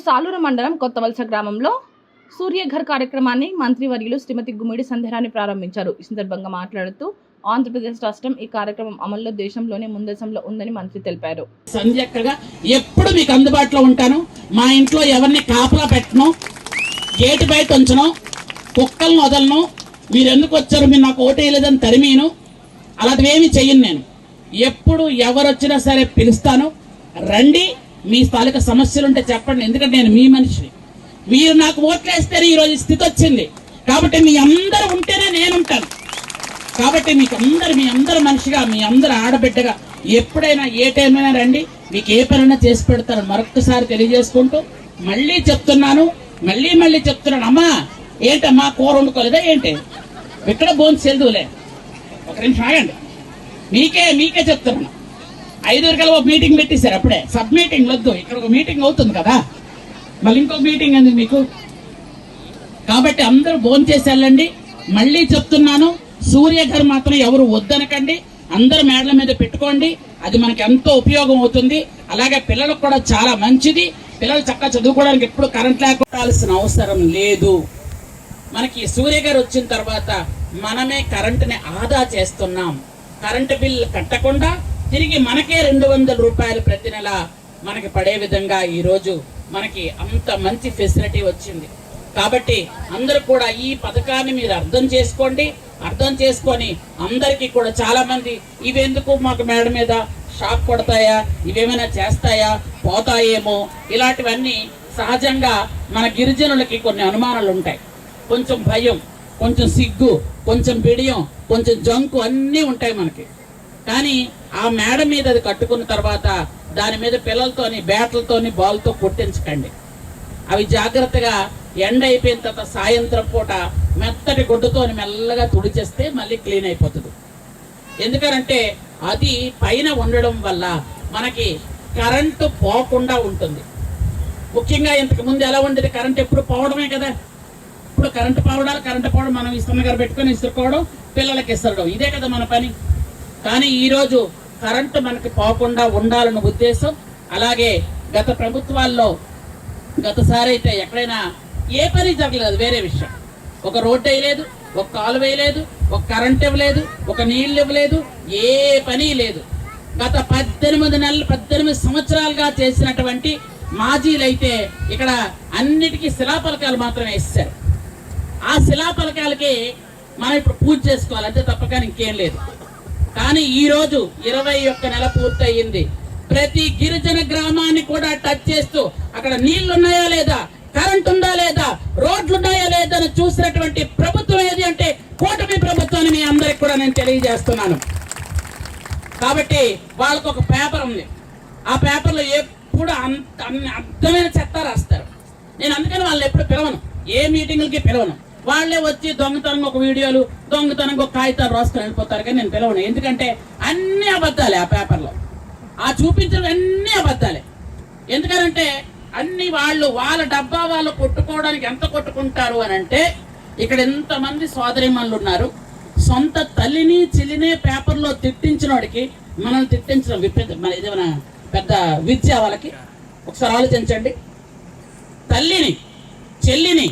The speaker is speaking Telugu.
సాలూరు మండలం కొత్తవలస గ్రామంలో సూర్యఘర్ కార్యక్రమాన్ని మంత్రివర్యులు శ్రీమతి గుమ్మిడి సంధ్యారాణి ప్రారంభించారు. ఈ సందర్భంగా మాట్లాడుతూ ఆంధ్రప్రదేశ్ రాష్ట్రం ఈ కార్యక్రమం అమల్లో దేశంలోనే ముందసంలో ఉందని మంత్రి తెలిపారు. సంధ్యక్కగా ఎప్పుడు మీకు అందుబాటులో ఉంటాను. మా ఇంట్లో ఎవరిని కాపలా పెట్టను, గేటు బయట ఉంచను, కుక్కలను వదలను. మీరు ఎందుకు వచ్చారు, మీరు నాకు ఓటేయలేదని తరిమీను, అలాంటివేమి చెయ్యను. నేను ఎప్పుడు ఎవరు వచ్చినా సరే పిలుస్తాను, రండి, మీ స్థానిక సమస్యలు ఉంటే చెప్పండి. ఎందుకంటే నేను మీ మనిషిని. మీరు నాకు ఓట్లేస్తేనే ఈరోజు స్థితి వచ్చింది. కాబట్టి మీ అందరూ ఉంటేనే నేను ఉంటాను. కాబట్టి మీ అందరు మనిషిగా, మీ అందరు ఆడబిడ్డగా ఎప్పుడైనా ఏ టైమైనా రండి, మీకు ఏ పనైనా చేసి పెడతాను. మరొకసారి తెలియజేసుకుంటూ మళ్ళీ చెప్తున్నాను, మళ్ళీ చెప్తున్నాను. అమ్మా ఏంటమ్మా కూర వండుకోలేదా ఏంటి? ఇక్కడ బోన్స్ చెల్దులే, ఒక నిమిషం ఆగండి. మీకే చెప్తున్నాను. 5 గంటల మీటింగ్ పెట్టేశారు అప్పుడే. సబ్ మీటింగ్ వద్దు, ఇక్కడ ఒక మీటింగ్ అవుతుంది కదా, మళ్ళీ ఇంకో మీటింగ్ ఎందుకు మీకు? కాబట్టి అందరూ భోంచేసి వెళ్ళండి. మళ్ళీ చెప్తున్నాను, సూర్యఘర్ మాత్రం ఎవరు వద్దనకండి, అందరు మేడల మీద పెట్టుకోండి. అది మనకి ఎంతో ఉపయోగం అవుతుంది. అలాగే పిల్లలకు కూడా చాలా మంచిది. పిల్లలు చక్కగా చదువుకోవడానికి ఎప్పుడు కరెంట్ లేకపోవాల్సిన అవసరం లేదు. మనకి సూర్యఘర్ వచ్చిన తర్వాత మనమే కరెంటుని ఆదా చేస్తున్నాం. కరెంటు బిల్ కట్టకుండా తిరిగి మనకే 200 రూపాయలు ప్రతి నెల మనకి పడే విధంగా ఈరోజు మనకి అంత మంచి ఫెసిలిటీ వచ్చింది. కాబట్టి అందరూ కూడా ఈ పథకాన్ని మీరు అర్థం చేసుకొని అందరికీ కూడా చాలా మంది ఇవెందుకు మాకు మేడ మీద షాక్ కొడతాయా, ఇవేమైనా చేస్తాయా, పోతాయేమో, ఇలాంటివన్నీ సహజంగా మన గిరిజనులకి కొన్ని అనుమానాలు ఉంటాయి. కొంచెం భయం, కొంచెం సిగ్గు, కొంచెం బిడియం, కొంచెం జంకు అన్నీ ఉంటాయి మనకి. కానీ ఆ మేడ మీద అది కట్టుకున్న తర్వాత దాని మీద పిల్లలతోని, బ్యాట్లతోని, బాల్తో కొట్టించకండి. అవి జాగ్రత్తగా ఎండ అయిపోయిన తర్వాత సాయంత్రం పూట మెత్తటి గుడ్డతోని మెల్లగా తుడిచేస్తే మళ్ళీ క్లీన్ అయిపోతుంది. ఎందుకనంటే అది పైన ఉండడం వల్ల మనకి కరెంటు పోకుండా ఉంటుంది. ముఖ్యంగా ఇంతకు ముందు ఎలా ఉండేది, కరెంట్ ఎప్పుడు పోవడమే కదా. ఇప్పుడు కరెంటు పోవడం మనం ఇస్తున్న పెట్టుకొని ఇసుకోవడం, పిల్లలకి ఇస్తడం, ఇదే కదా మన పని. కానీ ఈరోజు కరెంటు మనకి పోకుండా ఉండాలన్న ఉద్దేశం. అలాగే గత ప్రభుత్వాల్లో గతసారి అయితే ఎక్కడైనా ఏ పని జరగలేదు, వేరే విషయం. ఒక రోడ్డు వేయలేదు, ఒక కాలు వేయలేదు, ఒక కరెంట్ ఇవ్వలేదు, ఒక నీళ్ళు ఇవ్వలేదు, ఏ పని లేదు. గత 18 సంవత్సరాలుగా చేసినటువంటి మాజీలైతే ఇక్కడ అన్నిటికీ శిలాఫలకాలు మాత్రమే వేస్తారు. ఆ శిలాఫలకాలకి మనం ఇప్పుడు పూజ చేసుకోవాలి అంతే తప్ప కానీ ఇంకేం లేదు. కానీ ఈరోజు 21 నెల పూర్తయింది. ప్రతి గిరిజన గ్రామాన్ని కూడా టచ్ చేస్తూ అక్కడ నీళ్లు ఉన్నాయా లేదా, కరెంట్ ఉందా లేదా, రోడ్లు ఉన్నాయా లేదా అని చూసినటువంటి ప్రభుత్వం ఏది అంటే కూటమి ప్రభుత్వాన్ని మీ అందరికి కూడా నేను తెలియజేస్తున్నాను. కాబట్టి వాళ్ళకు ఒక పేపర్ ఉంది. ఆ పేపర్లో ఎప్పుడు అర్థమైన చెత్త రాస్తారు. నేను అందుకని వాళ్ళని ఎప్పుడు పిలవను, ఏ మీటింగులకి పిలవను. వాళ్ళే వచ్చి దొంగతనంగా ఒక వీడియోలు, దొంగతనంగా ఒక కాగితాలు రాసుకొని వెళ్ళిపోతారు. కానీ నేను పిలవను. ఎందుకంటే అన్ని అబద్ధాలే. ఆ పేపర్లో ఆ చూపించడం అన్ని అబద్ధాలే. ఎందుకనంటే అన్ని వాళ్ళ డబ్బా వాళ్ళు కొట్టుకోవడానికి ఎంత కొట్టుకుంటారు అని అంటే, ఇక్కడ ఎంతమంది సోదరిమణులు ఉన్నారు. సొంత తల్లిని చెల్లినే పేపర్లో తిట్టించిన వాడికి మనల్ని తిట్టించడం మన ఇదేమైనా పెద్ద విద్య వాళ్ళకి? ఒకసారి ఆలోచించండి. తల్లిని చెల్లిని